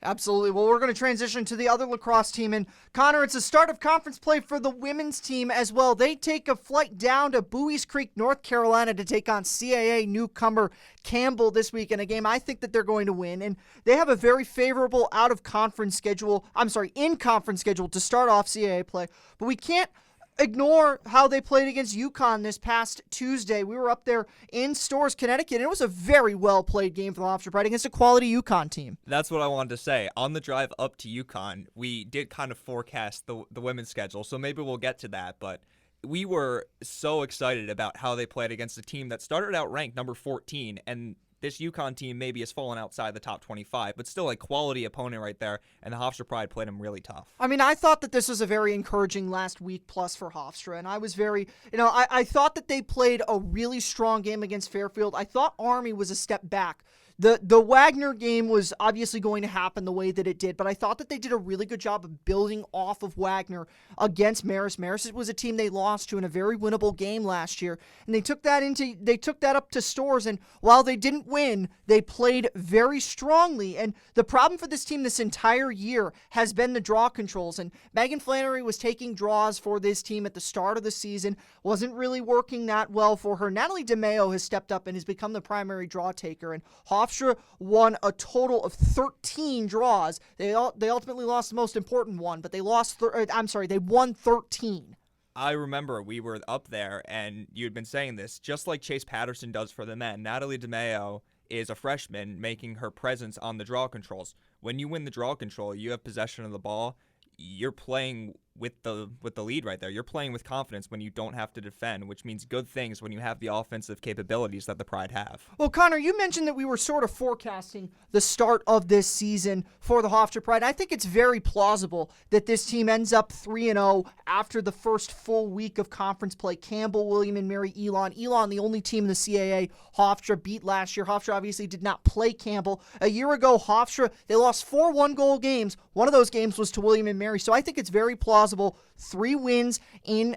Absolutely. Well, we're going to transition to the other lacrosse team. And Connor, it's the start of conference play for the women's team as well. They take a flight down to Bowie's Creek, North Carolina to take on CAA newcomer Campbell this week in a game I think that they're going to win. And they have a very favorable in-conference schedule to start off CAA play. But we can't ignore how they played against UConn this past Tuesday. We were up there in Storrs, Connecticut, and it was a very well-played game for the Hofstra Pride against a quality UConn team. That's what I wanted to say. On the drive up to UConn, we did kind of forecast the women's schedule, so maybe we'll get to that, but we were so excited about how they played against a team that started out ranked number 14, and this UConn team maybe has fallen outside the top 25, but still a quality opponent right there, and the Hofstra Pride played them really tough. I mean, I thought that this was a very encouraging last week plus for Hofstra, and I was very, I thought that they played a really strong game against Fairfield. I thought Army was a step back. The Wagner game was obviously going to happen the way that it did, but I thought that they did a really good job of building off of Wagner against Marist. Marist was a team they lost to in a very winnable game last year, and they took that up to Storrs, and while they didn't win, they played very strongly. And the problem for this team this entire year has been the draw controls, and Megan Flannery was taking draws for this team at the start of the season, wasn't really working that well for her. Natalie DeMeo has stepped up and has become the primary draw taker, and Hofstra won a total of 13 draws. They ultimately lost the most important one, but they won 13. I remember we were up there, and you had been saying this, just like Chase Patterson does for the men. Natalie DeMeo is a freshman making her presence on the draw controls. When you win the draw control, you have possession of the ball. You're playing with the lead right there. You're playing with confidence when you don't have to defend, which means good things when you have the offensive capabilities that the Pride have. Well, Connor, you mentioned that we were sort of forecasting the start of this season for the Hofstra Pride. I think it's very plausible that this team ends up 3-0 after the first full week of conference play. Campbell, William and Mary, Elon, the only team in the CAA Hofstra beat last year. Hofstra obviously did not play Campbell. A year ago, Hofstra, they lost 4 one-goal games. One of those games was to William and Mary, so I think it's very plausible. 3 wins in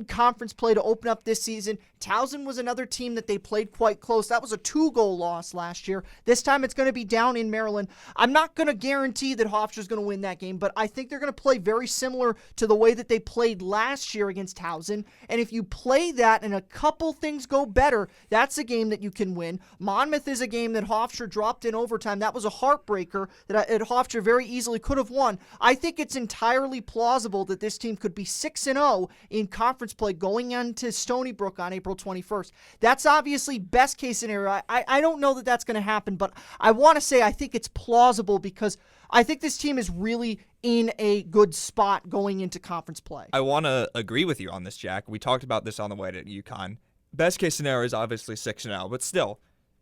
conference play to open up this season. Towson was another team that they played quite close. That was a 2-goal loss last year. This time it's going to be down in Maryland. I'm not going to guarantee that Hofstra's going to win that game, but I think they're going to play very similar to the way that they played last year against Towson. And if you play that and a couple things go better, that's a game that you can win. Monmouth is a game that Hofstra dropped in overtime. That was a heartbreaker that Hofstra very easily could have won. I think it's entirely plausible that this team could be 6-0 in conference play going into Stony Brook on April 21st. That's obviously best case scenario. I don't know that that's going to happen, but I want to say I think it's plausible because I think this team is really in a good spot going into conference play. I want to agree with you on this, Jack. We talked about this on the way to UConn. Best case scenario is obviously 6-0, but still,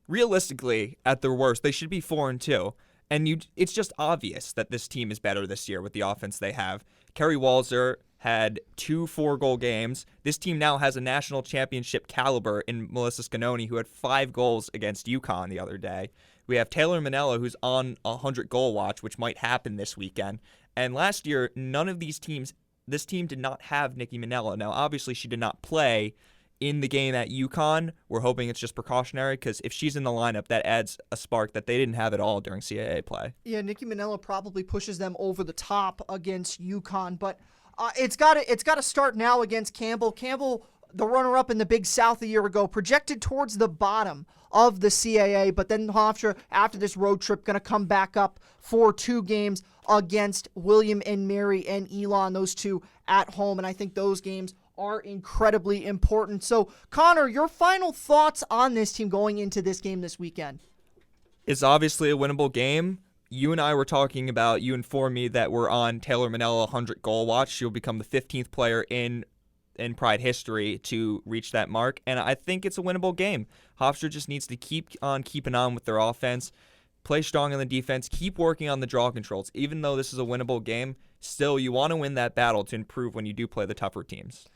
realistically, at their worst, they should be 4-2. And it's just obvious that this team is better this year with the offense they have. Kerry Walzer had 2 4-goal games. This team now has a national championship caliber in Melissa Scanoni, who had 5 goals against UConn the other day. We have Taylor Manella, who's on a 100-goal watch, which might happen this weekend. And last year, this team did not have Nikki Manella. Now, obviously, she did not play in the game at UConn. We're hoping it's just precautionary because if she's in the lineup, that adds a spark that they didn't have at all during CAA play. Yeah, Nikki Manella probably pushes them over the top against UConn, but it's got to start now against Campbell. Campbell, the runner-up in the Big South a year ago, projected towards the bottom of the CAA, but then Hofstra, after this road trip, going to come back up for 2 games against William and Mary and Elon, those 2 at home, and I think those games are incredibly important. So, Connor, your final thoughts on this team going into this game this weekend? It's obviously a winnable game. You and I were talking about, you informed me that we're on Taylor Manella 100-goal watch. She'll become the 15th player in Pride history to reach that mark, and I think it's a winnable game. Hofstra just needs to keep on keeping on with their offense, play strong on the defense, keep working on the draw controls. Even though this is a winnable game, still you want to win that battle to improve when you do play the tougher teams.